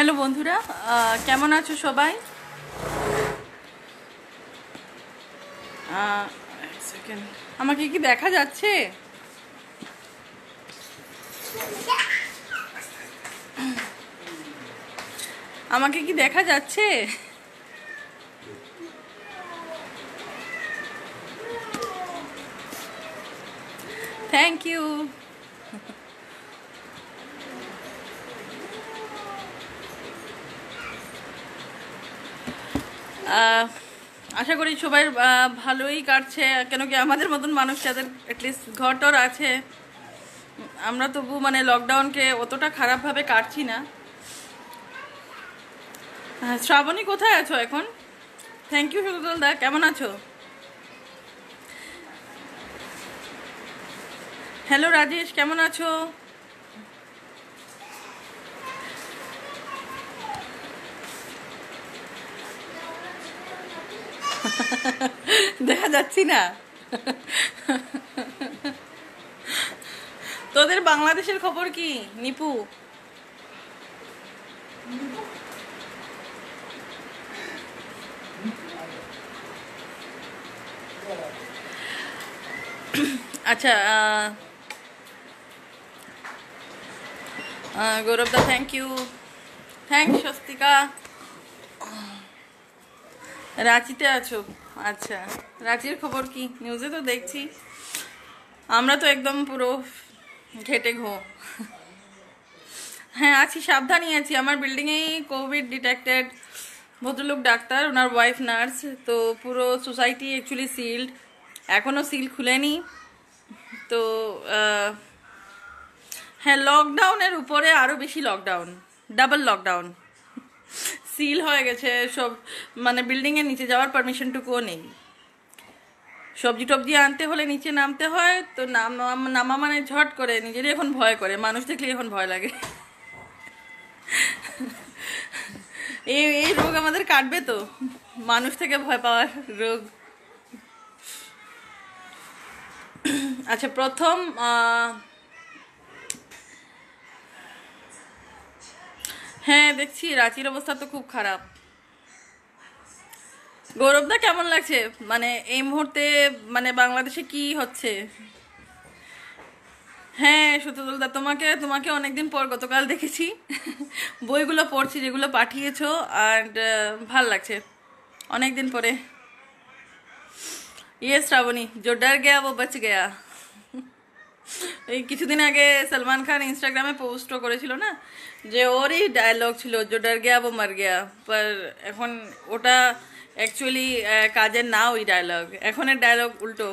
Hello বন্ধুরা, কেমন আছো সবাই? এক সেকেন্ড, আমাকে কি দেখা যাচ্ছে? আমাকে কি দেখা যাচ্ছে? Thank you. আশা করি সবাই ভালোই কাটছে, কেন কি আমাদের মতন মানুষ যাদের অ্যাটলিস্ট ঘরটর আছে, আমরা তবু মানে লকডাউনকে অতটা খারাপভাবে কাটছি না। শ্রাবণী কোথায় আছো এখন? থ্যাংক ইউ সুদল দা, কেমন আছো? হ্যালো রাজেশ, কেমন আছো? দেখা যাচ্ছি না। তোদের বাংলাদেশের খবর কি নিপু? আচ্ছা, গৌরব দা থ্যাংক ইউ। থ্যাংক স্বস্তিকা। রাঁচিতে আছো? আচ্ছা, রাঁচির খবর কি? নিউজে তো দেখছি আমরা তো একদম পুরো ঘেটে ঘো। হ্যাঁ আছি, সাবধানই আছি। আমার বিল্ডিংয়েই কোভিড ডিটেক্টেড। ভদ্রলোক ডাক্তার, ওনার ওয়াইফ নার্স। তো পুরো সোসাইটি অ্যাকচুয়ালি সিল্ড, এখনও সিল খুলেনি। তো হ্যাঁ, লকডাউনের উপরে আরও বেশি লকডাউন, ডাবল লকডাউন। সিল হয়ে গেছে সব, মানে বিল্ডিংয়ের নিচে যাওয়ার পারমিশনটুকুও নেই। সবজি টবজি আনতে হলে নিচে নামতে হয়, তো নামা মানে ঝট করে নিজেরই এখন ভয় করে, মানুষ দেখলে এখন ভয় লাগে। এই এই রোগ আমাদের কাটবে তো, মানুষ থেকে ভয় পাওয়ার রোগ। আচ্ছা, প্রথম হ্যাঁ দেখছি রাঁচির অবস্থা তো খুব খারাপ। গৌরবদা কেমন লাগছে মানে এই মুহূর্তে, মানে বাংলাদেশে কি হচ্ছে? হ্যাঁ সত্যদা, তোমাকে তোমাকে অনেকদিন পর গতকাল দেখেছি। বইগুলো পড়ছি যেগুলো পাঠিয়েছো, আর ভাল লাগছে অনেকদিন পরে। ইয়ে শ্রাবণী, জো ডর গয়া ও বচ গয়া। এই কিছুদিন আগে সলমান খান ইনস্টাগ্রামে পোস্টও করেছিল না, যে ওরই ডায়লগ ছিল জো ডর গয়া ও মর গয়া। পর এখন ওটা অ্যাকচুয়ালি কাজের না ওই ডায়লগ, এখনের ডায়লগ উল্টো।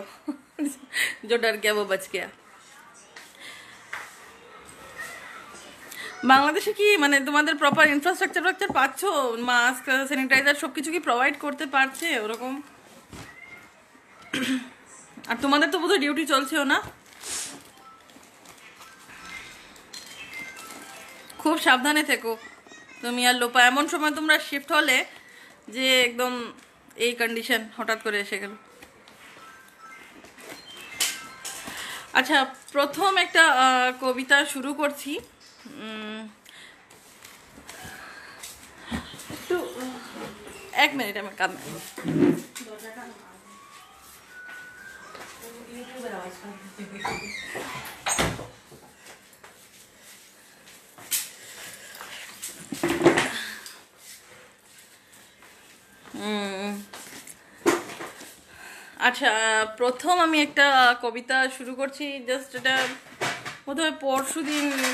জো ডর গয়া ও বচ গয়া। বাংলাদেশে কি মানে তোমাদের প্রপার ইনফ্রাস্ট্রাকচার পাচ্ছ? মাস্ক, স্যানিটাইজার সবকিছু কি প্রোভাইড করতে পারছে ওরকম? আর তোমাদের তো বোধহয় ডিউটি চলছেও না? খুব সাবধানে থেকো তুমি আর লোপা। এমন সময় তোমরা শিফট হলে যে একদম এই কন্ডিশন হঠাৎ করে এসে গেল। আচ্ছা, প্রথম একটা কবিতা শুরু করছি। একটু এক মিনিট, আমার কাম। আচ্ছা, প্রথম আমি একটা কবিতা শুরু করছি। জাস্ট এটা বোধহয়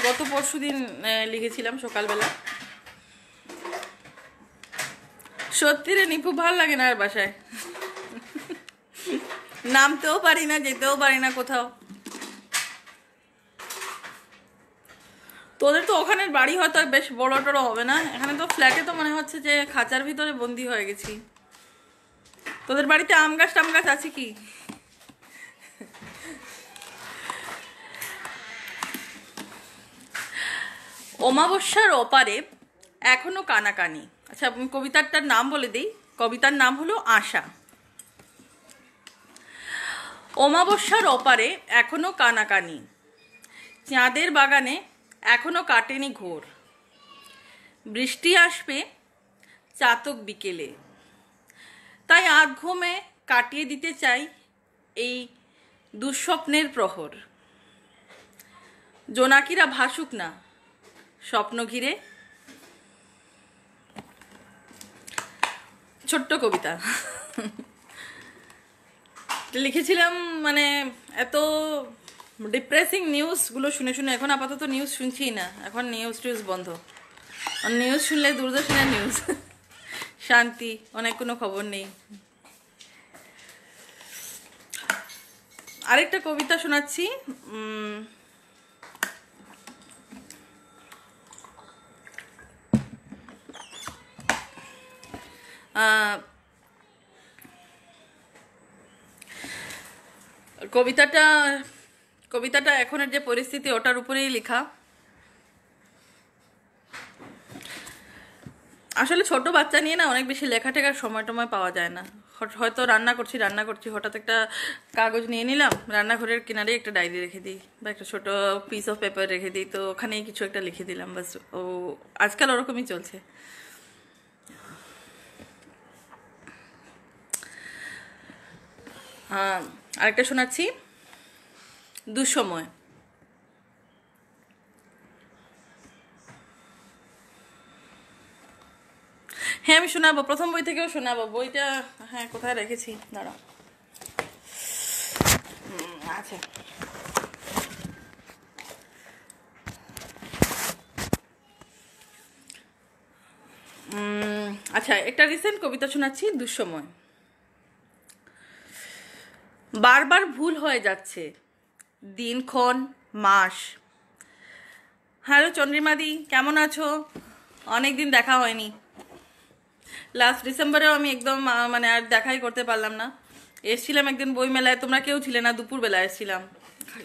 গত পরশু দিন লিখেছিলাম সকালবেলা। সত্যি রে নিপু, ভাল লাগে না আর বাসায়। নামতেও পারি না, যেতেও পারি না কোথাও। তোদের তো ওখানের বাড়ি হয়তো বেশ বড় টড়ো হবে না, এখানে তো ফ্ল্যাটে তো মনে হচ্ছে যে খাঁচার ভিতরে বন্দি হয়ে গেছি। তোদের বাড়িতে আম গাছ টাম গাছ আছে কি? অমাবস্যার ওপারে এখনো কানাকানি। আচ্ছা, কবিতাটার নাম বলে দিই। কবিতার নাম হলো আশা। অমাবস্যার ওপারে এখনো কানাকানি, চাঁদের বাগানে এখনো কাটেনি ঘোর। বৃষ্টি আসবে চাতক বিকেলে, তাই আধ ঘুমে কাটিয়ে দিতে চাই এই দুঃস্বপ্নের প্রহর। জোনাকিরা ভাসুক না স্বপ্ন ঘিরে। ছোট্ট কবিতা লিখেছিলাম, মানে এত ডিপ্রেসিং নিউজগুলো শুনে শুনে এখন আপাতত নিউজ শুনছি না, এখন নিউজ টিউজ বন্ধ। নিউজ শুনলে দূরদর্শনের নিউজ, শান্তি, অনেক কোনো খবর নেই। আরেকটা কবিতা শোনাচ্ছি। কবিতাটা এখনের যে পরিস্থিতি ওটার উপরেই লেখা। আসলে ছোট বাচ্চা নিয়ে না অনেক বেশি লেখা টেখার সময় টময় পাওয়া যায় না। হয়তো রান্না করছি হঠাৎ একটা কাগজ নিয়ে নিলাম, রান্নাঘরের কিনারে একটা ডায়েরি রেখে দিই বা একটা ছোট পিস অফ পেপার রেখে দিই, তো ওখানেই কিছু একটা লিখে দিলাম বাস। ও আজকাল ওরকমই চলছে। আরেকটা শোনাচ্ছি, দুঃসময়। হ্যাঁ আমি শোনাবো, প্রথম বই থেকেও শোনাবো। বইটা হ্যাঁ কোথায় রেখেছি, দাঁড়াও। আচ্ছা, আচ্ছা একটা রিসেন্ট কবিতা শোনাচ্ছি, দুঃসময়। বারবার ভুল হয়ে যাচ্ছে দিনক্ষণ মাস। হ্যালো চন্দ্রিমাদি, কেমন আছো? অনেকদিন দেখা হয়নি। লাস্ট ডিসেম্বরেও আমি একদম মানে আর দেখাই করতে পারলাম না। এসছিলাম একদিন বই মেলায়, তোমরা কেউ ছিলে না, দুপুরবেলা এসছিলাম,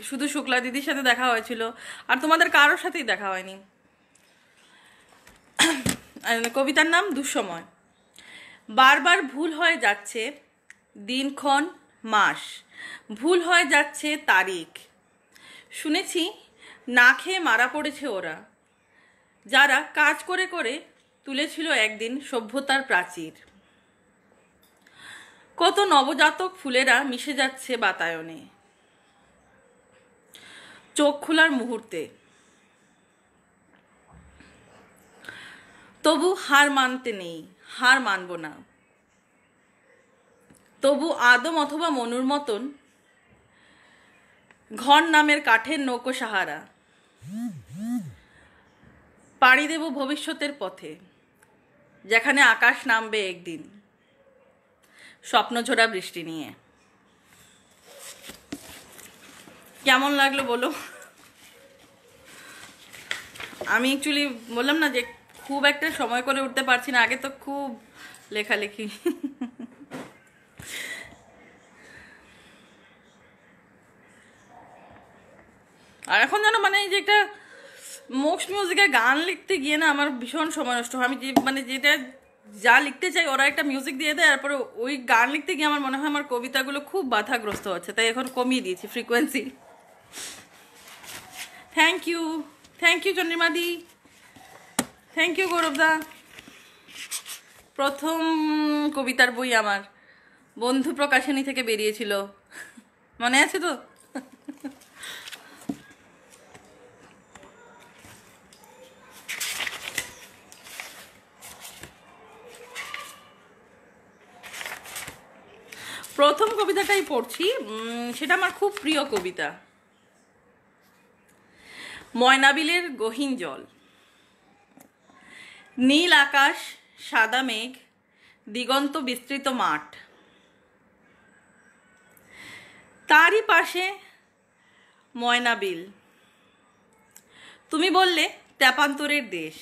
শুধু শুক্লা দিদির সাথে দেখা হয়েছিল, আর তোমাদের কারোর সাথেই দেখা হয়নি। কবিতার নাম দুঃসময়। বারবার ভুল হয়ে যাচ্ছে দিনক্ষণ মাস, ভুল হয়ে যাচ্ছে তারিখ। শুনেছি না খেয়ে মারা পড়েছে ওরা, যারা কাজ করে করে তুলেছিল একদিন সভ্যতার প্রাচীর। কত নবজাতক ফুলেরা মিশে যাচ্ছে বাতায়নে চোখ খোলার মুহূর্তে। তবু হার মানতে নেই, হার মানব না। তবু আদম অথবা মনুর মতন ঘর নামের কাঠের নৌকো সাহারা পাড়ি দেব ভবিষ্যতের পথে, যেখানে আকাশ নামবে একদিন স্বপ্নঝোড়া বৃষ্টি নিয়ে। কেমন লাগলো বলো? আমি অ্যাকচুয়ালি বললাম না যে খুব একটা সময় করে উঠতে পারছি না, আগে তো খুব লেখালেখি। আর এখন যেন মানে যে একটা মোক্স মিউজিকে গান লিখতে গিয়ে না আমার ভীষণ সময় নষ্ট হয়। আমি যে মানে যেটা যা লিখতে চাই ওরা একটা মিউজিক দিয়ে দেয়, তারপরে ওই গান লিখতে গিয়ে আমার মনে হয় আমার কবিতাগুলো খুব বাধাগ্রস্ত হচ্ছে, তাই এখন কমিয়ে দিয়েছি ফ্রিকোয়েন্সি। থ্যাংক ইউ চন্দ্রিমাদি, থ্যাংক ইউ গৌরবদা। প্রথম কবিতার বই আমার বন্ধু প্রকাশনী থেকে বেরিয়েছিল, মনে আছে তো? প্রথম কবিতাটাই পড়ছি, সেটা আমার খুব প্রিয় কবিতা। ময়নাবিলের গহীন জল, নীল আকাশ, সাদা মেঘ, দিগন্ত বিস্তৃত মাঠ, তারই পাশে ময়নাবিল। তুমি বললে তেপান্তরের দেশ,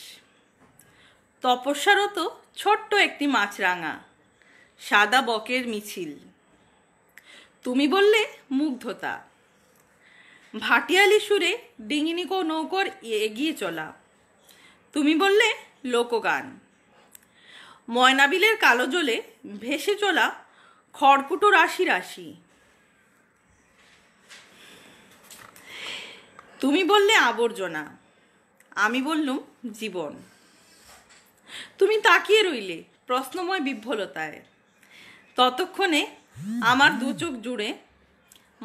তপস্যারত ছোট্ট একটি মাছরাঙা সাদা বকের মিছিল। তুমি বললে মুগ্ধতা, ভাটিয়ালি সুরে ডিঙিনিকো নৌকর এগিয়ে চলা। তুমি বললে লোকগান, ময়নাবিলের কালো জলে ভেসে চলা খড়কুটো রাশি রাশি। তুমি বললে আবর্জনা, আমি বললুম জীবন। তুমি তাকিয়ে রইলে প্রশ্নময় বিহ্বলতায়। ততক্ষণে আমার দু চোখ জুড়ে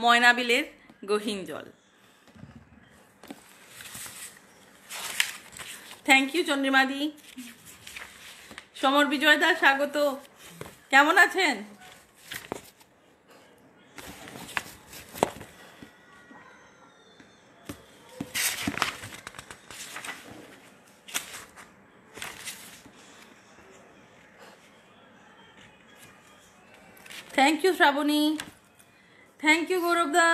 ময়নাবিলের গহীন জল। Thank you চন্দ্রিমাদি। সমর বিজয় দা স্বাগত। কেমন আছেন? Thank you Shrabani. Thank you Gaurav da.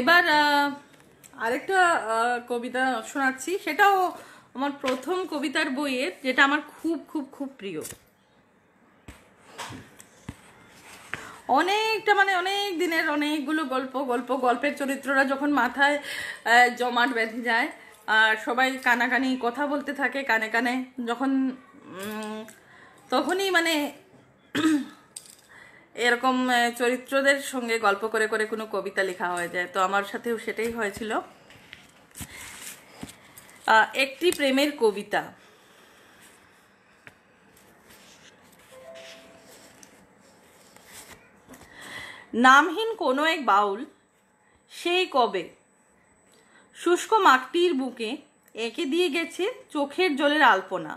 এবার আরেকটা কবিতা শোনাচ্ছি, সেটাও আমার প্রথম কবিতার বইয়ের, যেটা আমার খুব খুব খুব প্রিয়। অনেকটা মানে অনেক দিনের অনেকগুলো গল্পের চরিত্ররা যখন মাথায় জমাট বেঁধে যায় আর সবাই কানাকানি কথা বলতে থাকে কানে কানে, যখন তখনই মানে এরকম চরিত্রদের সঙ্গে গল্প করে করে কোনো কবিতা লেখা হয়ে যায়। তো আমার সাথেও সেটাই হয়েছিল। একটি প্রেমের কবিতা। নামহীন কোনো এক বাউল সেই কবে শুষ্ক মাটির বুকে এঁকে দিয়ে গেছে চোখের জলের আলপনা,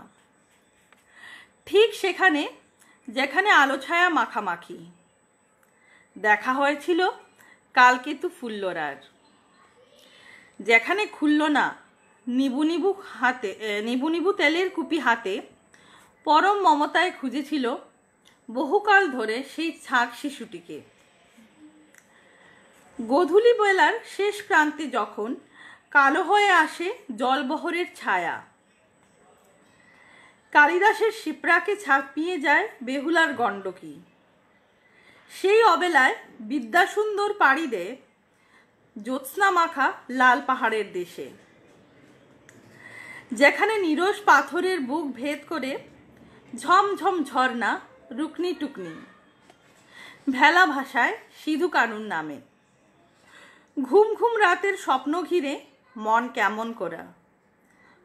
ঠিক সেখানে যেখানে আলো ছায়া মাখামাখি দেখা হয়েছিল কালকেতু ফুল্লরার, যেখানে খুলল না নিবু নিবু তেলের কুপি হাতে পরম মমতায় খুঁজেছিল বহুকাল ধরে সেই ছাক শিশুটিকে। গোধূলি বেলার শেষ প্রান্তে যখন কালো হয়ে আসে জলবহরের ছায়া, কালিদাসের শিপ্রাকে ছাপিয়ে যায় বেহুলার গণ্ডকী, সেই অবেলায় বিদ্যাসুন্দর পাড়ি দেয় জ্যোৎস্না মাখা লাল পাহাড়ের দেশে, যেখানে নিরস পাথরের বুক ভেদ করে ঝমঝম ঝর্ণা রুকনি টুকনি ভেলা ভাষায় সিধু কানুন নামে। ঘুম ঘুম রাতের স্বপ্ন ঘিরে মন কেমন করা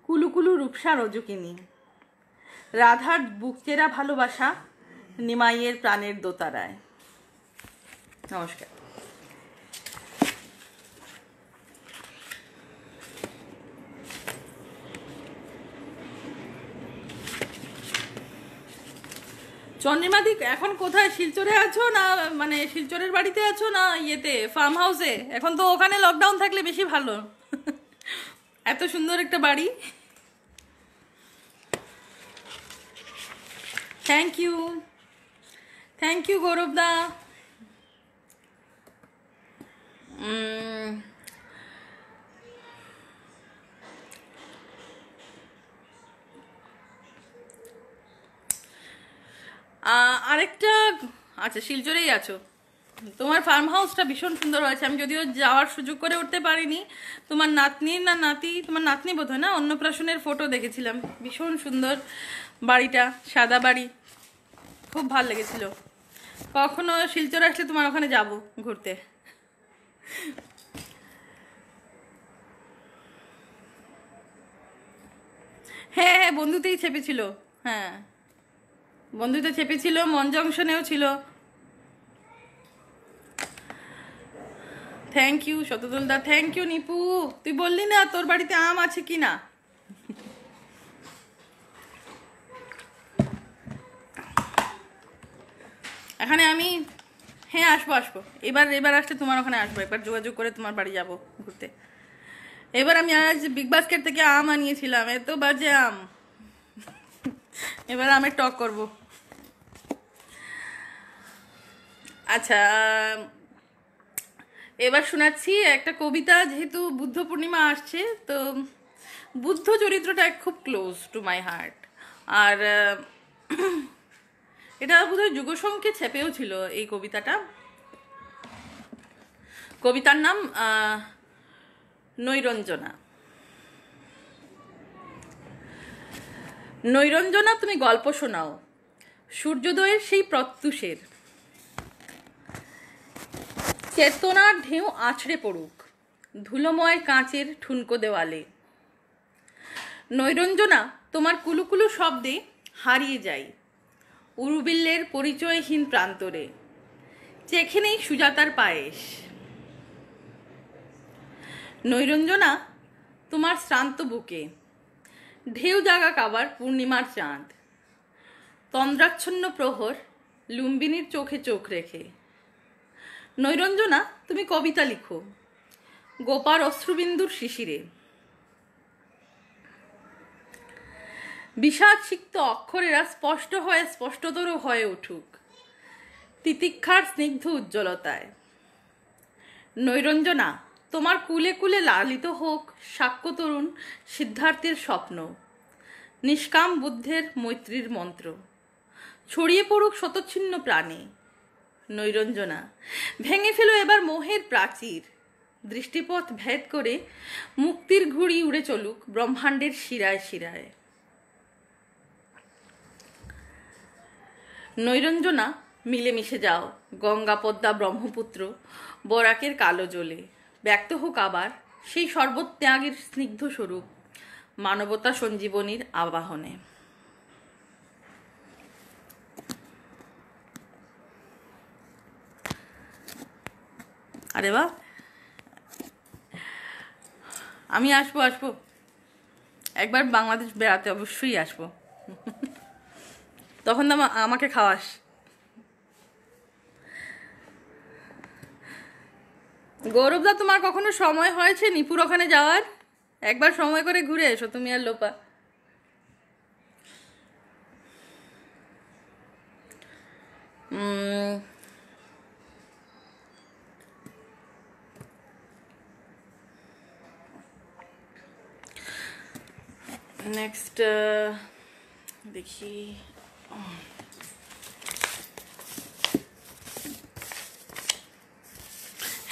কুলুকুলু রূপসা রজকিনী, রাধার বুকচেরা ভালোবাসা নিমাইয়ের প্রাণের দোতারায়। নমস্কার। চন্দ্রিমাদি এখন কোথায়? শিলচরে আছো না মানে শিলচরের বাড়িতে আছো না ইয়েতে ফার্ম হাউসে? এখন তো ওখানে লকডাউন থাকলে বেশি ভালো। এত সুন্দর একটা বাড়ি। থ্যাংক ইউ গৌরব দা। আরেকটা, আচ্ছা শিলচরেই আছো, তোমার ফার্ম হাউসটা ভীষণ সুন্দর হয়েছে। আমি যদিও যাওয়ার সুযোগ করে উঠতে পারিনি। তোমার নাতনি না নাতি, তোমার নাতনি বোধ হয় না, অন্নপ্রাশনের ফটো দেখেছিলাম। ভীষণ সুন্দর বাড়িটা, সাদা বাড়ি, খুব ভালো লেগেছিল। কখনো শিলচর আসলে তোমার ওখানে যাব ঘুরতে। হ্যাঁ হ্যাঁ, বন্ধুতেই চেপেছিল। হ্যাঁ বন্ধুতে চেপেছিল, মন জংশনেও ছিল। থ্যাংক ইউ শতদল দা। Thank you Nipu. তুই বললি না তোর বাড়িতে আম আছে কি না? এখানে আমি, হ্যাঁ আসবো। এবার আসলে তোমার ওখানে আসবো, একবার যোগাযোগ করে তোমার বাড়ি যাব ঘুরতে। এবার আমি আজ বিগ বাস্কেট থেকে আম আনিয়েছিলাম, এত বাজে আম। এবার আমের টক করব। আচ্ছা, এবার শোনাচ্ছি একটা কবিতা। যেহেতু বুদ্ধ পূর্ণিমা আসছে, তো বুদ্ধ চরিত্রটা খুব ক্লোজ টু মাই হার্ট। আর এটা বোধহয় যুগসংখ্যে ছেপেও ছিল এই কবিতাটা। কবিতার নাম নৈরঞ্জনা। নৈরঞ্জনা তুমি গল্প শোনাও সূর্যোদয়ের সেই প্রত্যুষের, চেতনার ঢেউ আছড়ে পড়ুক ধুলোময় কাঁচের ঠুনকো দেওয়ালে। নৈরঞ্জনা, তোমার কুলুকুলু শব্দে হারিয়ে যাই উরুবিল্লের পরিচয়হীন প্রান্তরে, চেখে নেই সুজাতার পায়েস। নৈরঞ্জনা, তোমার শ্রান্ত বুকে ঢেউ জাগা কাবার পূর্ণিমার চাঁদ, তন্দ্রাচ্ছন্ন প্রহর লুম্বিনীর চোখে চোখ রেখে। নৈরঞ্জনা, তুমি কবিতা লিখো গোপার অশ্রুবিন্দুর শিশিরে। বিষাদ সিক্ত অক্ষরেরা স্পষ্ট হয়ে স্পষ্টতর হয়ে উঠুক তিতিক্ষার স্নিগ্ধ উজ্জ্বলতায়। নৈরঞ্জনা, তোমার কুলে কুলে লালিত হোক সাক্ষ্য তরুণ সিদ্ধার্থের স্বপ্ন, নিষ্কাম বুদ্ধের মৈত্রীর মন্ত্র ছড়িয়ে পড়ুক শতচ্ছিন্ন প্রাণে। নৈরঞ্জনা, ভেঙে ফেলো এবার মোহের প্রাচীর, দৃষ্টিপথ ভেদ করে মুক্তির ঘুড়ি উড়ে চলুক ব্রহ্মাণ্ডের শিরায় শিরায়। নৈরঞ্জনা, মিলেমিশে যাও গঙ্গা পদ্মা ব্রহ্মপুত্র বরাকের কালো জলে, ব্যক্ত হোক আবার সেই সর্বত্যাগের স্নিগ্ধ স্বরূপ মানবতা সঞ্জীবনীর আবাহনে। আরে বাহ, আমি আসবো একবার বাংলাদেশ বেড়াতে, অবশ্যই আসবো। তখন তো আমাকে খাওয়াস। গৌরবদা, তোমার কখনো সময় হয়েছে নিপুর ওখানে যাওয়ার? একবার সময় করে ঘুরে এসো তুমি আর লোপা। নেক্সট দেখি,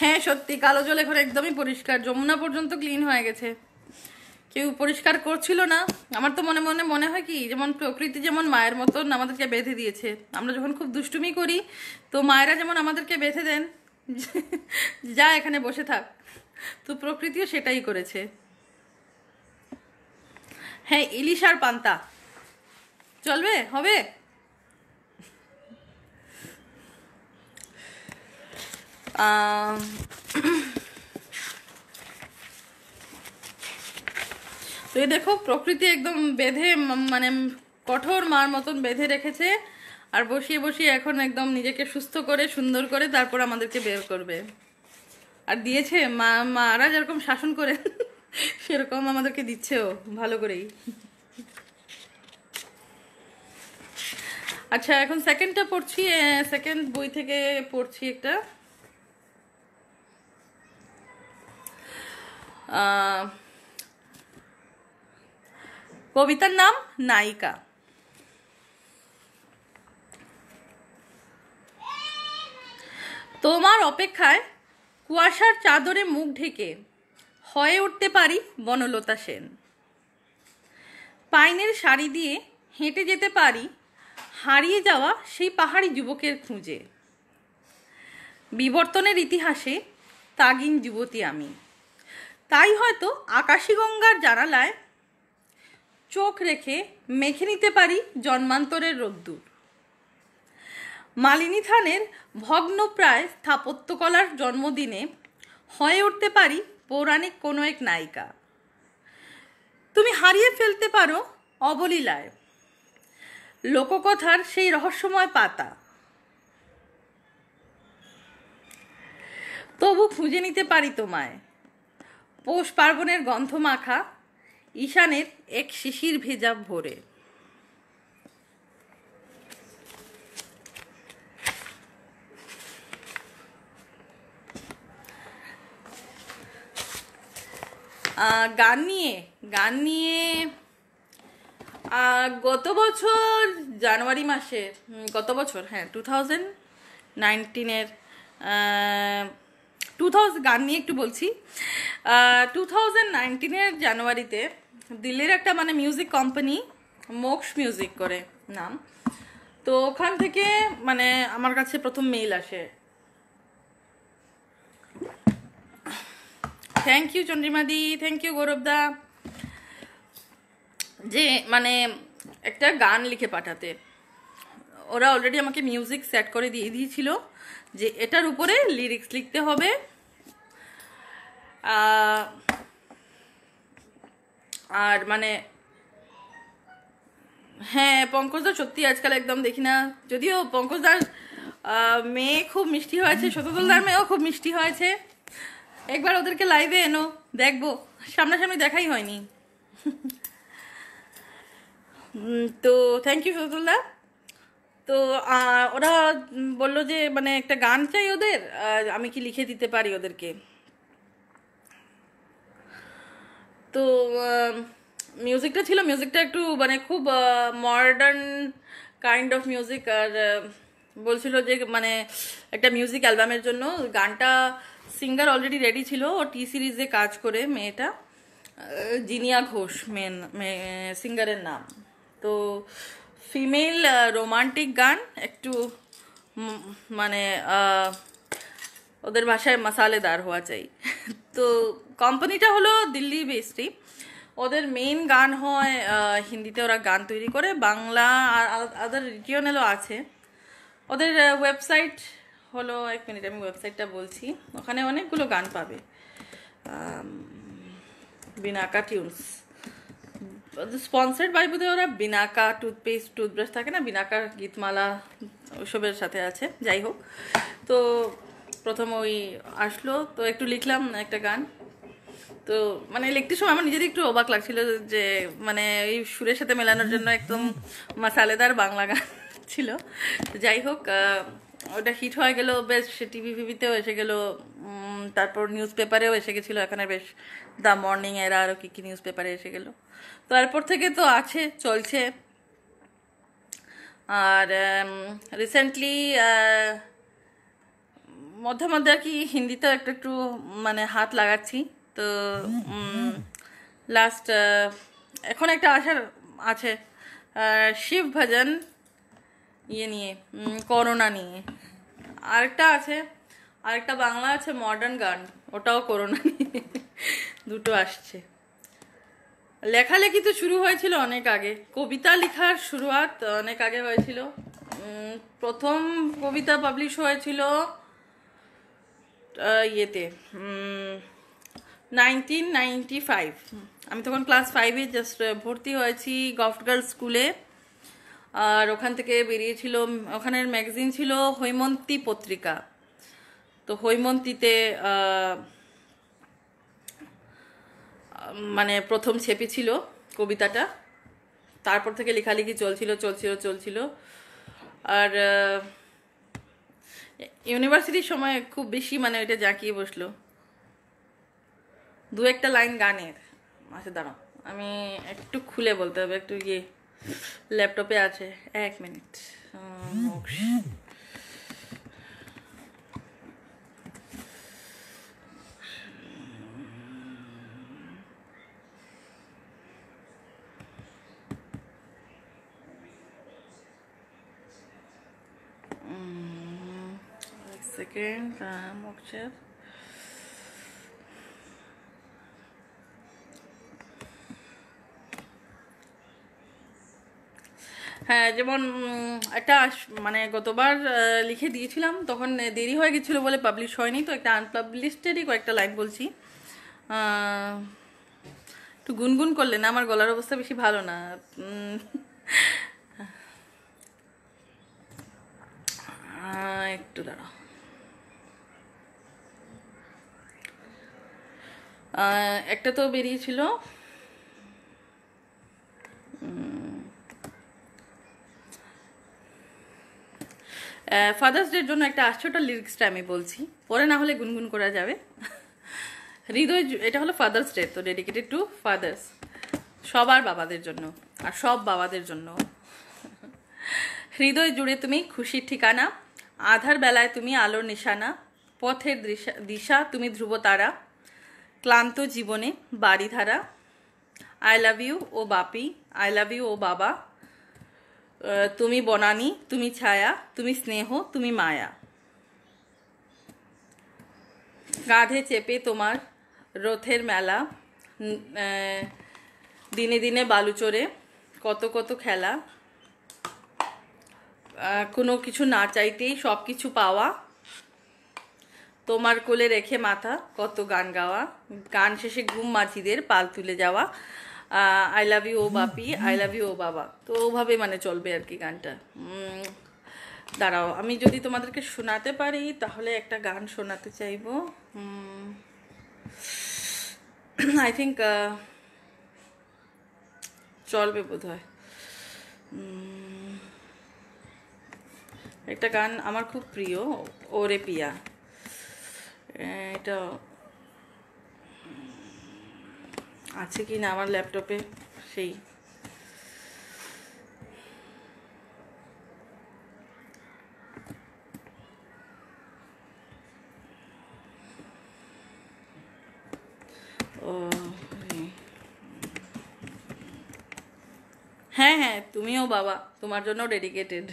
হ্যাঁ সত্যি কালো জল এখন একদমই পরিষ্কার, যমুনা পর্যন্ত ক্লিন হয়ে গেছে, কেউ পরিষ্কার করছিল না। আমার তো মনে হয় কি, যেমন প্রকৃতি যেমন মায়ের মতন আমাদেরকে বেঁধে দিয়েছে, আমরা যখন খুব দুষ্টুমি করি তো মায়েরা যেমন আমাদেরকে বেঁধে দেন যা এখানে বসে থাক, তো প্রকৃতিও সেটাই করেছে। হ্যাঁ, ইলিশ আর পান্তা চলবে, হবে। তো এই দেখো, প্রকৃতি একদম বেঁধে মানে কঠোর মার মতন বেঁধে রেখেছে, আর বসিয়ে বসিয়ে এখন একদম নিজেকে সুস্থ করে সুন্দর করে তারপর আমাদেরকে বের করবে। আর দিয়েছে মারা যেরকম শাসন করে সেরকম আমাদেরকে দিচ্ছেও ভালো করেই। আচ্ছা, এখন সেকেন্ডটা পড়ছি, সেকেন্ড বই থেকে পড়ছি একটা। কবিতার নাম নায়িকা। তোমার অপেক্ষায় কুয়াশার চাদরে মুখ ঢেকে হয়ে উঠতে পারি বনলতা সেন, পাইনের শাড়ি দিয়ে হেঁটে যেতে পারি হারিয়ে যাওয়া সেই পাহাড়ি যুবকের খুঁজে। বিবর্তনের ইতিহাসে তাগিন যুবতী আমি, তাই হয়তো আকাশী গঙ্গার জানালায় চোখ রেখে মেখে নিতে পারি জন্মান্তরের রোদ্দুর। মালিনী থানের ভগ্নপ্রায় স্থাপত্যকলার জন্মদিনে হয়ে উঠতে পারি পৌরাণিক কোনো এক নায়িকা। তুমি হারিয়ে ফেলতে পারো অবলীলায় লোককথার সেই রহস্যময় পাতা, তবু খুঁজে নিতে পারি তোমায় পৌষ পার্বণের গন্ধ মাখা ঈশানের এক শিশির ভেজা ভোরে। গান নিয়ে গত বছর জানুয়ারি মাসে, গত বছর হ্যাঁ 2019-এর 2000 গান নিয়ে একটু বলছি। 2019-এর জানুয়ারিতে দিল্লির একটা মানে মিউজিক কোম্পানি, মোক্স মিউজিক করে নাম, তো ওখান থেকে মানে আমার কাছে প্রথম মেইল আসে। থ্যাংক ইউ চন্দ্রিমাদি, থ্যাংক ইউ গৌরবদা, যে মানে একটা গান লিখে পাঠাতে। ওরা অলরেডি আমাকে মিউজিক সেট করে দিয়ে দিয়েছিল যে এটার উপরে লিরিক্স লিখতে হবে। আর মানে হ্যাঁ, পঙ্কজদা সত্যি আজকাল একদম দেখি না, যদিও পঙ্কজদার মেয়ে খুব মিষ্টি হয়েছে, শতদলদার মেয়েও খুব মিষ্টি হয়েছে। একবার ওদেরকে লাইভে এনো, দেখবো, সামনাসামনি দেখাই হয়নি। তো থ্যাংক ইউ শতদলদা। তো ওরা বললো যে মানে একটা গান চাই ওদের, আমি কি লিখে দিতে পারি ওদেরকে। তো মিউজিকটা ছিল, মিউজিকটা একটু মানে খুব মডার্ন কাইন্ড অফ মিউজিক। আর বলছিল যে মানে একটা মিউজিক অ্যালবামের জন্য গানটা সিঙ্গার অলরেডি রেডি ছিল, ও টি সিরিজে কাজ করে মেয়েটা, জিনিয়া ঘোষ মেন সিঙ্গারের নাম। তো ফিমেল রোমান্টিক গান, একটু মানে ওদের ভাষায় মশালেদার হওয়া চাই। তো কোম্পানিটা হলো দিল্লি বেসডই, ওদের মেইন গান হয় হিন্দিতে, ওরা গান তৈরি করে, বাংলা আর আদার রিজিওনালও আছে। ওদের ওয়েবসাইট হলো, এক মিনিট আমি ওয়েবসাইটটা বলছি, ওখানে অনেকগুলো গান পাবে। বিনাকা টিউনস, স্পন্সার্ড বাই বোধহয় ওরা বিনাকা টুথপেস্ট টুথব্রাশ থাকে না, বিনাকা গীতমালা ওসবের সাথে আছে। যাই হোক, তো প্রথম ওই আসলো, তো একটু লিখলাম একটা গান। তো মানে লিখতে সময় আমার নিজেরই একটু অবাক লাগছিল যে মানে এই সুরের সাথে মেলানোর জন্য একদম মশালেদার বাংলা গান ছিল। যাই হোক, ওটা হিট হয়ে গেল বেশ, টিভি ফিভিতেও এসে গেল, তারপর নিউজ পেপারেও এসে গেছিলো, এখানে বেশ দ্য মর্নিং এরা আরও কী কী নিউজ পেপারে এসে গেল। তারপর থেকে তো আছে, চলছে। আর রিসেন্টলি মধ্যে মধ্যে আর কি হিন্দিতে একটু একটু মানে হাত লাগাচ্ছি। তো লাস্ট এখন একটা আসার আছে শিব ভজন ইয়ে নিয়ে, করোনা নিয়ে। আরেকটা আছে, আরেকটা বাংলা আছে মডার্ন গান, ওটাও করোনা নিয়ে। দুটো আসছে। লেখালেখি তো শুরু হয়েছিল অনেক আগে, কবিতা লেখার শুরুয়াত অনেক আগে হয়েছিল। প্রথম কবিতা পাবলিশ হয়েছিল ইয়েতে 1995। আমি তখন ক্লাস 5-এ জাস্ট ভর্তি হয়েছি গভর্নমেন্ট গার্লস স্কুলে। আর ওখান থেকে বেরিয়েছিল, ওখানের ম্যাগাজিন ছিল হৈমন্তী পত্রিকা। তো হৈমন্তীতে মানে প্রথম ছেপেছিল কবিতাটা, তারপর থেকে লেখালেখি চলছিল। আর ইউনিভার্সিটির সময় খুব বেশি মানে ওইটা জাঁকিয়ে বসলো। দু একটা লাইন গানের আচ্ছা দাঁড়াও, আমি একটু খুলে বলতে হবে, একটু ইয়ে ল্যাপটপে আছে, এক মিনিট। সেকেন্ড অক্ষর, হ্যাঁ যেমন একটা মানে গতবার লিখে দিয়েছিলাম, তখন দেরি হয়ে গেছিলো বলে পাবলিশ হয়নি। তো একটা আনপাবলিশডেরই কয়েকটা লাইন বলছি, একটু গুনগুন করলে না, আমার গলার অবস্থা বেশি ভালো না। একটু দাঁড়াও, একটা তো বেরিয়েছিল ফাদার্স ডের জন্য একটা আসছে, ওটা লিরিক্সটা আমি বলছি, পরে না হলে গুনগুন করা যাবে। হৃদয়, এটা হলো ফাদার্স ডে, তো ডেডিকেটেড টু ফাদার্স, সবার বাবাদের জন্য আর সব বাবাদের জন্য। হৃদয় জুড়ে তুমি খুশির ঠিকানা, আধার বেলায় তুমি আলোর নিশানা, পথের দিশা তুমি ধ্রুব তারা, ক্লান্ত জীবনে বাড়িধারা, আই লাভ ইউ ও বাপি, আই লাভ ইউ ও বাবা, তুমি বনানী, তুমি ছায়া, তুমি স্নেহ, তুমি মায়া, কাঁধে চেপে তোমার রথের মেলা, দিনে দিনে বালুচরে কত কত খেলা, কোনো কিছু না চাইতেই সব কিছু পাওয়া, তোমার কোলে রেখে মাথা, কত গান গাওয়া, গান শেষে ঘুম মাঝিদের পাল তুলে যাওয়া, আই লাভ ইউ ও বাপি, আই লাভ ইউ ও বাবা। তো ওভাবে মানে চলবে আর কি গানটা। দাঁড়াও, আমি যদি তোমাদেরকে শোনাতে পারি তাহলে একটা গান শোনাতে চাইবো। আই থিঙ্ক চলবে বোধ হয়। একটা গান আমার খুব প্রিয়, ওরে পিয়া। এটা আছে কি না আমার ল্যাপটপে, সেই ও হ্যাঁ হ্যাঁ, তুমিও বাবা, তোমার জন্য ডেডিকেটেড।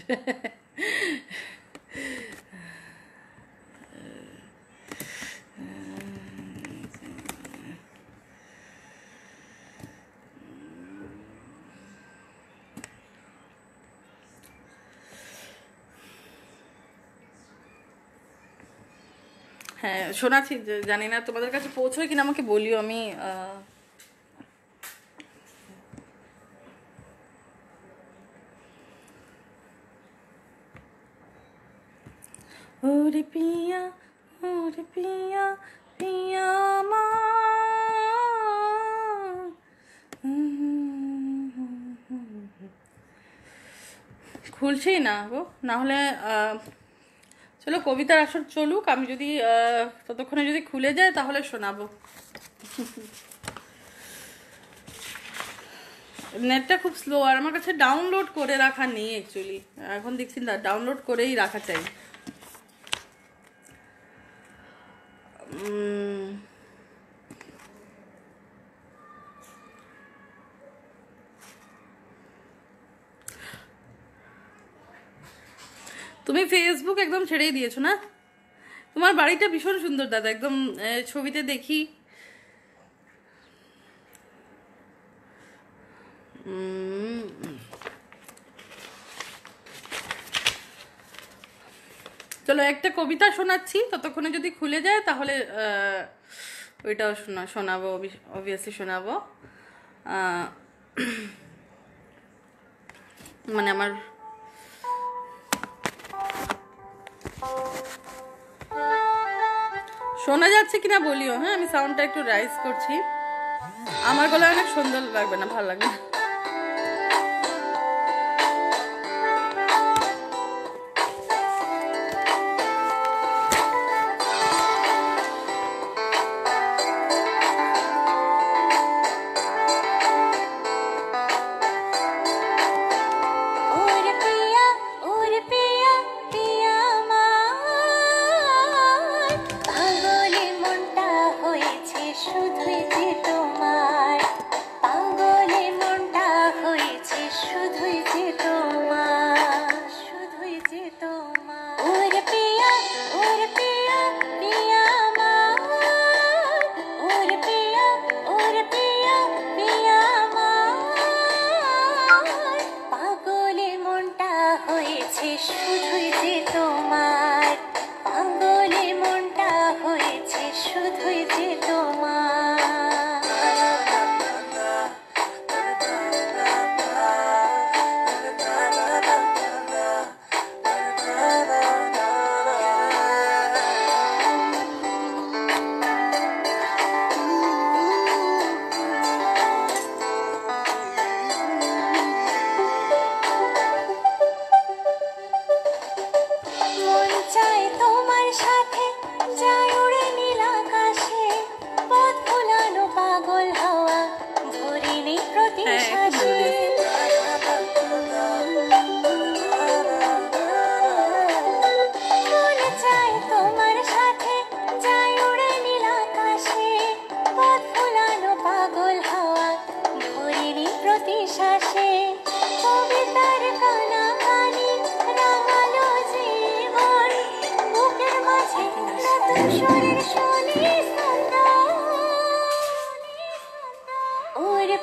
হ্যাঁ শোনাচ্ছি, জানি না তোমাদের কাছে পৌঁছয় কিনা, আমাকে বলিও। আমি ওরে পিয়া, ওরে পিয়া, পিয়া আমার, খুলছেই না গো। না হলে চলো কবিতার আসর চলুক, আমি যদি ততক্ষণে যদি খুলে যায় তাহলে শোনাবো। নেটটা খুব স্লো, আর আমার কাছে ডাউনলোড করে রাখা নেই অ্যাকচুয়ালি। এখন দেখছি না, ডাউনলোড করেই রাখা চাই। তুমি ফেসবুক একদম ছেড়েই দিয়েছো না? তোমার বাড়িটা ভীষণ সুন্দর দাদা, একদম ছবিতে দেখি। চলো একটা কবিতা শোনাচ্ছি, ততক্ষণে যদি খুলে যায় তাহলে ওইটাও শোনাবো, অবভিয়াসলি শোনাবো। মানে আমার শোনা যাচ্ছে কিনা বলিও। হ্যাঁ, আমি সাউন্ডটা একটু রাইজ করছি, আমার গলায় অনেক সুন্দর লাগবে না, ভালো লাগবে না।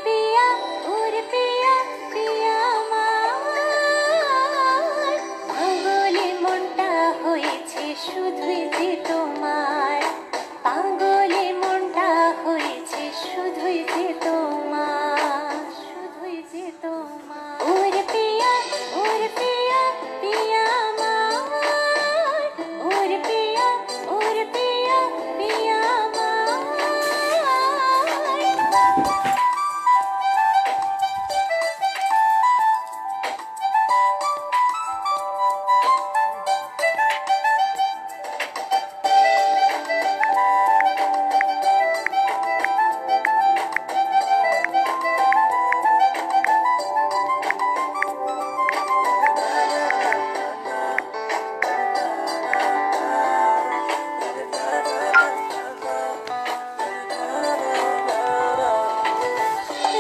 पिया पिया আমার পাগলে মনটা হয়েছে শুধুই যে তোমার পাগলে মনটা হয়েছে শুধুই যে তোমার শুধুই যে তোমার ওরে পিয়া পিয়া আমার ওরে পিয়া পিয়া আমার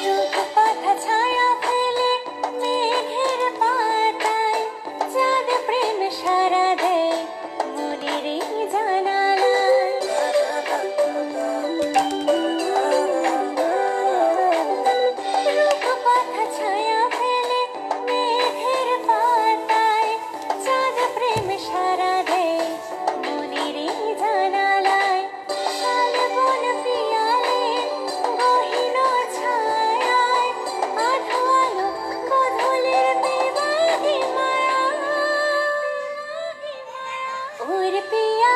রূপকথা ছায়া ফেলে মেঘের পাতায় চাঁদ প্রেম সারা দেয় মনের এই জানালায় রূপকথা ছায়া ফেলে মেঘের পাতায় চাঁদ প্রেম সারা দেয় মনের এই জানালায় শালবন পিয়ালে গহীন ছায়ায় আধো আলো কদলের বিবাহী মায়া ওরে পিয়া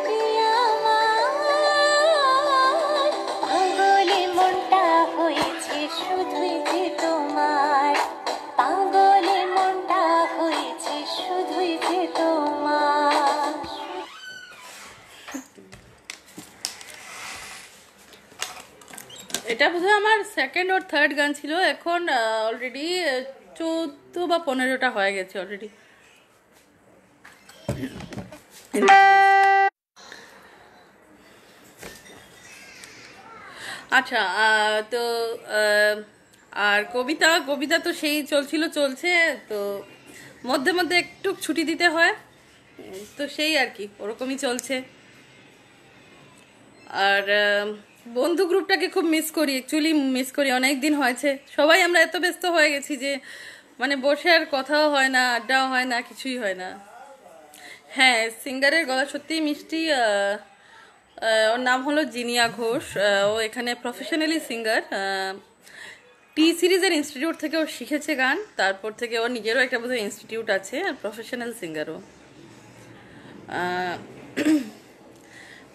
পিয়া আমার পাগলে মনটা হয়েছে শুধুই যে তোমার পাগলে মনটা হয়েছে শুধুই যে তোমার এটা বোধহয় আমার সেকেন্ড আর থার্ড গান ছিল। এখন অলরেডি 14 বা 15টা হয়ে গেছে অলরেডি। আচ্ছা, তো আর কবিতা তো সেই চলছে, তো মধ্যে মধ্যে একটু ছুটি দিতে হয়, তো সেই আর কি ওরকমই চলছে। আর বন্ধু গ্রুপটাকে খুব অ্যাকচুয়ালি মিস করি। অনেক দিন হয়েছে, সবাই আমরা এত ব্যস্ত হয়ে গেছি যে মানে বসে আর কথাও হয় না, আড্ডাও হয় না, কিছুই হয় না। হ্যাঁ, সিঙ্গারের গলা সত্যিই মিষ্টি। ওর নাম হলো জিনিয়া ঘোষ। ও এখানে প্রফেশনালি সিঙ্গার। টি সিরিজের ইনস্টিটিউট থেকে ও শিখেছে গান, তারপর থেকে ওর নিজেরও একটা বোধহয় ইনস্টিটিউট আছে, আর প্রফেশনাল সিঙ্গারও।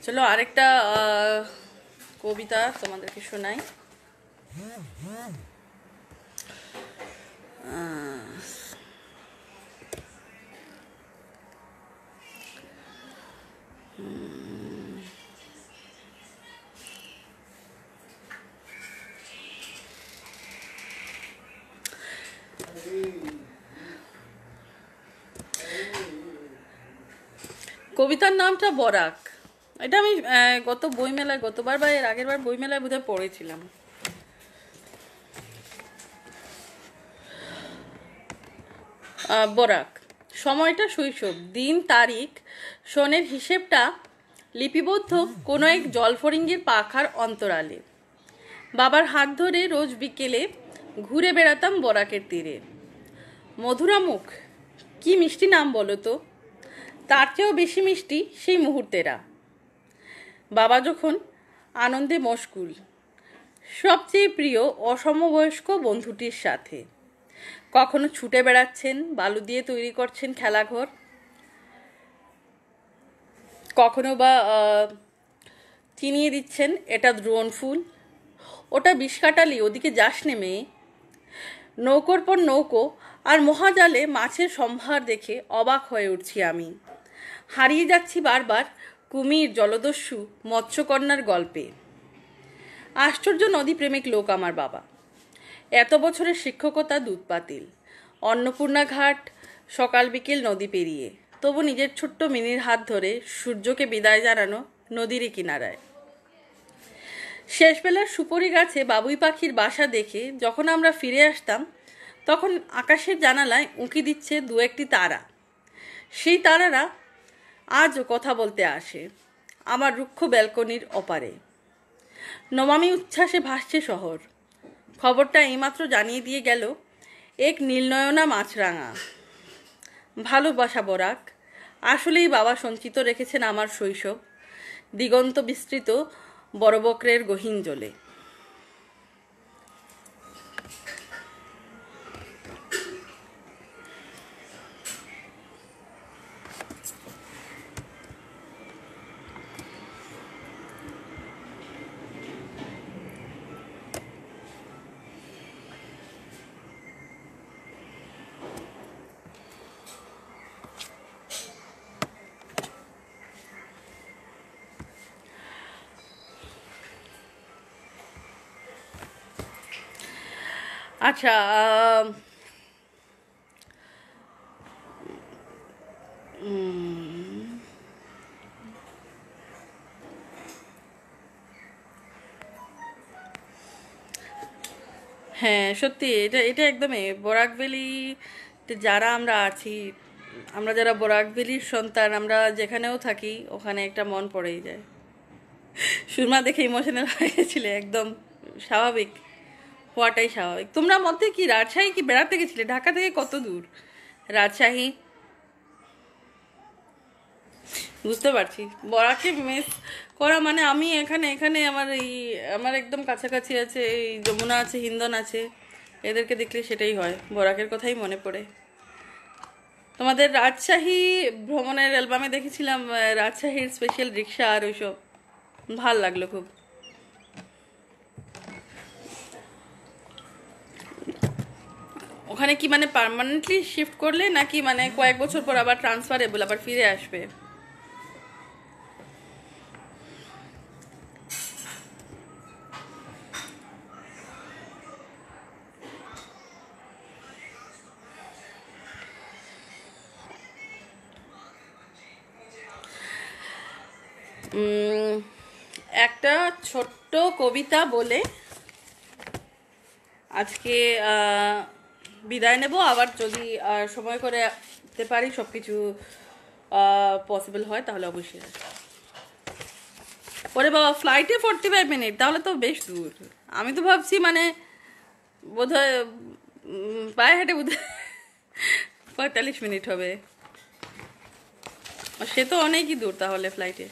চলো আরেকটা কবিতা তোমাদেরকে শোনাই। কবিতার নামটা বরাক। এটা আমি গতবার বা এর আগের বার বইমেলায় বোধহয় পড়েছিলাম। বরাক। সময়টা শৈশব, দিন তারিখ সনের হিসেবটা লিপিবদ্ধ কোনো এক জলফড়িঙ্গের পাখার অন্তরালে। বাবার হাত ধরে রোজ বিকেলে ঘুরে বেড়াতাম বরাকের তীরে। মধুরামুখ, কি মিষ্টি নাম বলো তো, তার চেয়েও বেশি মিষ্টি সেই মুহূর্তেরা। বাবা যখন আনন্দে মশগুল সবচেয়ে প্রিয় অসমবয়স্ক বন্ধুটির সাথে, কখনো ছুটে বেড়াচ্ছেন, বালু দিয়ে তৈরি করছেন খেলাঘর, কখনো বা চিনিয়ে দিচ্ছেন এটা দ্রোণ ফুল, ওটা বিষ কাটালি, ওদিকে যাস নে মেয়ে। নৌকোর পর নৌকো আর মহাজালে মাছের সম্ভার দেখে অবাক হয়ে উঠছি আমি। হারিয়ে যাচ্ছি বারবার কুমির, জলদস্যু, মৎস্যকন্যার গল্পে। আশ্চর্য নদী প্রেমিক লোক আমার বাবা। এত বছরের শিক্ষকতা দুধ পাতিল, অন্নপূর্ণা ঘাট, সকাল বিকেল নদী পেরিয়ে, তবু নিজের ছোট্ট মিনির হাত ধরে সূর্যকে বিদায় জানানো নদীরই কিনারায়। শেষবেলার সুপরি গাছে বাবুই পাখির বাসা দেখে যখন আমরা ফিরে আসতাম, তখন আকাশের জানালায় উঁকি দিচ্ছে দু একটি তারা। সেই তারারা আজও কথা বলতে আসে আমার রুক্ষ ব্যালকনির ওপারে। নমামি উচ্ছ্বাসে ভাসছে শহর। খবরটা এইমাত্র জানিয়ে দিয়ে গেল এক নীলনয়না মাছরাঙা। ভালোবাসা বরাক, আসলেই বাবা সঞ্চিত রেখেছেন আমার শৈশব দিগন্ত বিস্তৃত বড়বক্রের গহীন জলে। আচ্ছা, হ্যাঁ সত্যি এটা এটা একদমই বরাক ভ্যালিতে যারা আমরা আছি, আমরা যারা বরাক ভ্যালির সন্তান, আমরা যেখানেও থাকি ওখানে একটা মন পড়েই যায়। সুরমা দেখে ইমোশনাল হয়ে গেছিলে, একদম স্বাভাবিক হওয়াটাই স্বাভাবিক। তোমরা মধ্যে কি রাজশাহী কি বেড়াতে গেছিলে? ঢাকা থেকে কত দূর রাজশাহী? বুঝতে পারছি, বরাকে মিস করা মানে আমি এখানে এখানে আমার একদম কাছাকাছি আছে, এই যমুনা আছে, হিন্দন আছে, এদেরকে দেখলে সেটাই হয়, বরাকের কথাই মনে পড়ে। তোমাদের রাজশাহী ভ্রমণের অ্যালবামে দেখেছিলাম রাজশাহীর স্পেশাল রিক্সা আর ওইসব, ভাল লাগলো খুব। ওখানে কি মানে পার্মানেন্টলি শিফট করলে নাকি মানে কয়েক বছর পর আবার ট্রান্সফারেবল, আবার ফিরে আসবে? একটা ছোট্ট কবিতা বলে আজকে বিদায় নেব। আবার যদি সময় করে আসতে পারি, সব কিছু পসিবল হয় তাহলে অবশ্যই। ওরে বাবা, ফ্লাইটে 45 মিনিট, তাহলে তো বেশ দূর। আমি তো ভাবছি মানে বোধহয় পায়ে হেঁটে বোধহয় 45 মিনিট হবে। সে তো অনেকই দূর তাহলে ফ্লাইটে।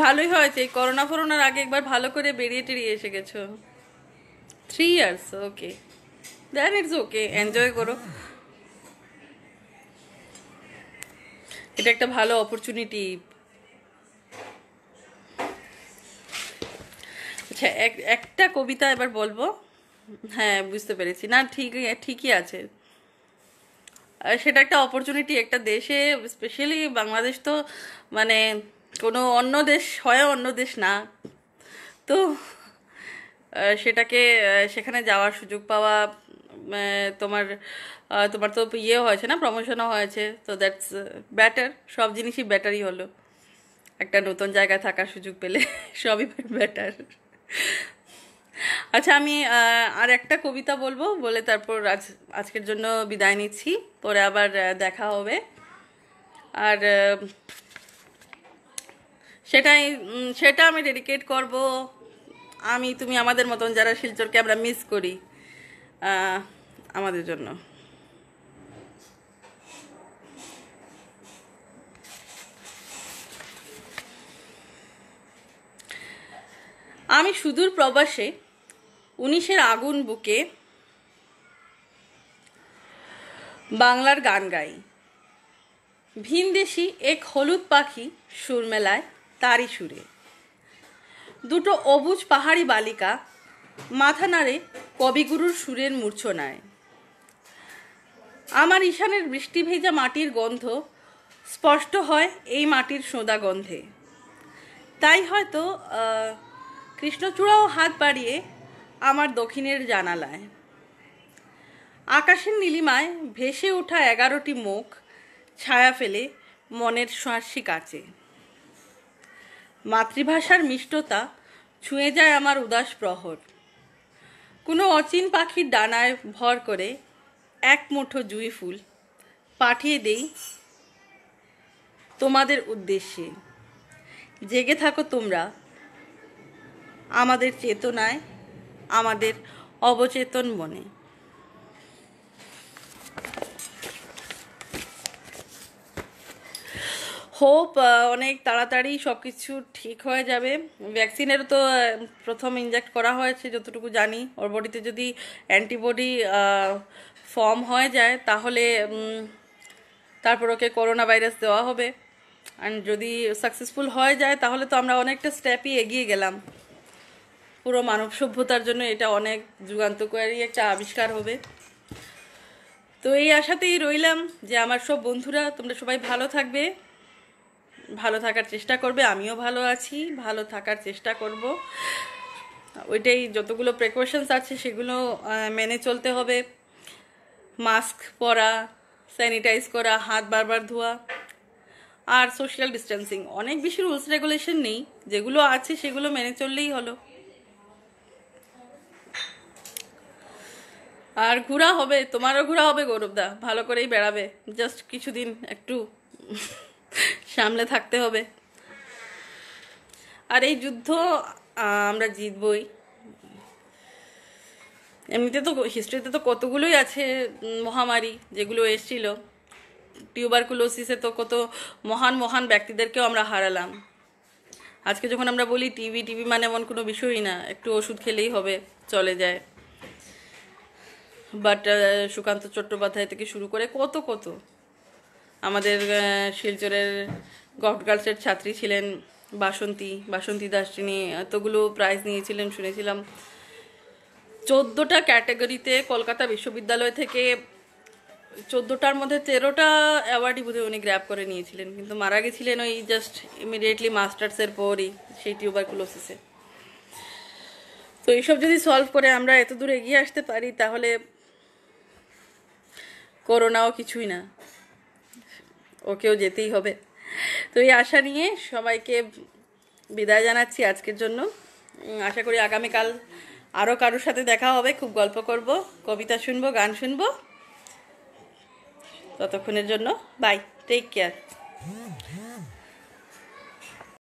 ভালোই হয়েছে, এই করোনা ফরোনার আগে একবার ভালো করে বেরিয়ে টেরিয়ে এসে গেছো। 3 years, okay, then it's okay, enjoy করো। এটা একটা ভালো অপরচুনিটি। আচ্ছা, একটা কবিতা এবার বলবো। হ্যাঁ বুঝতে পেরেছি, না ঠিকই আছে। সেটা একটা অপরচুনিটি একটা দেশে, স্পেশালি বাংলাদেশ তো মানে কোনো অন্য দেশ হয়, অন্য দেশ না তো সেটাকে সেখানে যাওয়ার সুযোগ পাওয়া, তোমার তোমার তো ইয়ে হয়েছে না, প্রমোশনও হয়েছে, তো দ্যাটস ব্যাটার। সব জিনিসই ব্যাটারই হলো, একটা নতুন জায়গায় থাকার সুযোগ পেলে সবই ব্যাটার। আচ্ছা, আমি আর একটা কবিতা বলবো, বলে তারপর আজকের জন্য বিদায় নিচ্ছি, পরে আবার দেখা হবে। আর সেটা আমি ডেডিকেট করব তুমি আমাদের মতন যারা শিলচরকে আমরা মিস করি, আমাদের জন্য। আমি সুদূর প্রবাসে 19-এর আগুন বুকে বাংলার গান গাই। ভিনদেশি এক হলুদ পাখি সুর মেলায় তারই সুরে। দুটো অবুজ পাহাড়ি বালিকা মাথা নাড়ে কবিগুরুর সুরের মূর্ছনায়। আমার ঈশানের বৃষ্টি ভেজা মাটির গন্ধ স্পষ্ট হয় এই মাটির সোঁদা গন্ধে। তাই হয়তো কৃষ্ণচূড়াও হাত বাড়িয়ে আমার দক্ষিণের জানালায়। আকাশের নীলিমায় ভেসে ওঠা 11টি মুখ ছায়া ফেলে মনের শাঁসি কাচে। মাতৃভাষার মিষ্টতা ছুঁয়ে যায় আমার উদাস প্রহর। কোনো অচিন পাখির ডানায় ভর করে এক মুঠো জুঁই ফুল পাঠিয়ে দেই তোমাদের উদ্দেশ্যে। জেগে থাকো তোমরা আমাদের চেতনায়, আমাদের অবচেতন মনে। হোপ অনেক তাড়াতাড়ি সব কিছু ঠিক হয়ে যাবে। ভ্যাকসিনেরও তো প্রথম ইনজেক্ট করা হয়েছে যতটুকু জানি। ওর বডিতে যদি অ্যান্টিবডি ফর্ম হয়ে যায় তাহলে তারপর ওকে করোনা ভাইরাস দেওয়া হবে। অ্যান্ড যদি সাকসেসফুল হয়ে যায় তাহলে তো আমরা অনেকটা স্টেপই এগিয়ে গেলাম। পুরো মানব সভ্যতার জন্য এটা অনেক যুগান্তকারী একটা আবিষ্কার হবে। তো এই আশাতেই রইলাম যে আমার সব বন্ধুরা তোমরা সবাই ভালো থাকবে, ভালো থাকার চেষ্টা করবে। আমিও ভালো আছি, ভালো থাকার চেষ্টা করব। ওইটাই, যতগুলো প্রিকশনস আছে সেগুলো মেনে চলতে হবে। মাস্ক পরা, স্যানিটাইজ করা, হাত বারবার ধোয়া, আর সোশ্যাল ডিস্টেন্সিং। অনেক বেশি রুলস রেগুলেশন নেই, যেগুলো আছে সেগুলো মেনে চললেই হলো। আর ঘোরা হবে, তোমারও ঘোরা হবে গৌরবদা, ভালো করেই বেড়াবে। জাস্ট কিছুদিন একটু সামলে থাকতে হবে। আর এই যুদ্ধ আমরা জিতবই। এমনিতে তো হিস্ট্রিতে তো কতগুলোই আছে মহামারী যেগুলো এসেছিল। টিউবারকুলোসিসে তো কত মহান মহান ব্যক্তিদেরকেও আমরা হারালাম। আজকে যখন আমরা বলি টিবি মানে এমন কোনো বিষয়ই না, একটু ওষুধ খেলেই হবে, চলে যায়। বাট সুকান্ত চট্টোপাধ্যায় থেকে শুরু করে কত কত আমাদের শিলচরের গভট গার্লসের ছাত্রী ছিলেন বাসন্তী দাস, তিনি এতগুলো প্রাইজ নিয়েছিলেন শুনেছিলাম। 14টা ক্যাটাগরিতে কলকাতা বিশ্ববিদ্যালয় থেকে 14টার মধ্যে 13টা অ্যাওয়ার্ডই বোধহয় উনি গ্র্যাব করে নিয়েছিলেন, কিন্তু মারা গেছিলেন ওই জাস্ট ইমিডিয়েটলি মাস্টার্সের পরই সেই টিউবারকুলোসিসে। তো এইসব যদি সলভ করে আমরা এত দূর এগিয়ে আসতে পারি তাহলে করোনাও কিছুই না, ওকেও যেতেই হবে। তো এই আশা নিয়ে সবাইকে বিদায় জানাচ্ছি আজকের জন্য। আশা করি আগামীকাল আরও কারোর সাথে দেখা হবে, খুব গল্প করব, কবিতা শুনবো, গান শুনবো। ততক্ষণের জন্য বাই, টেক কেয়ার।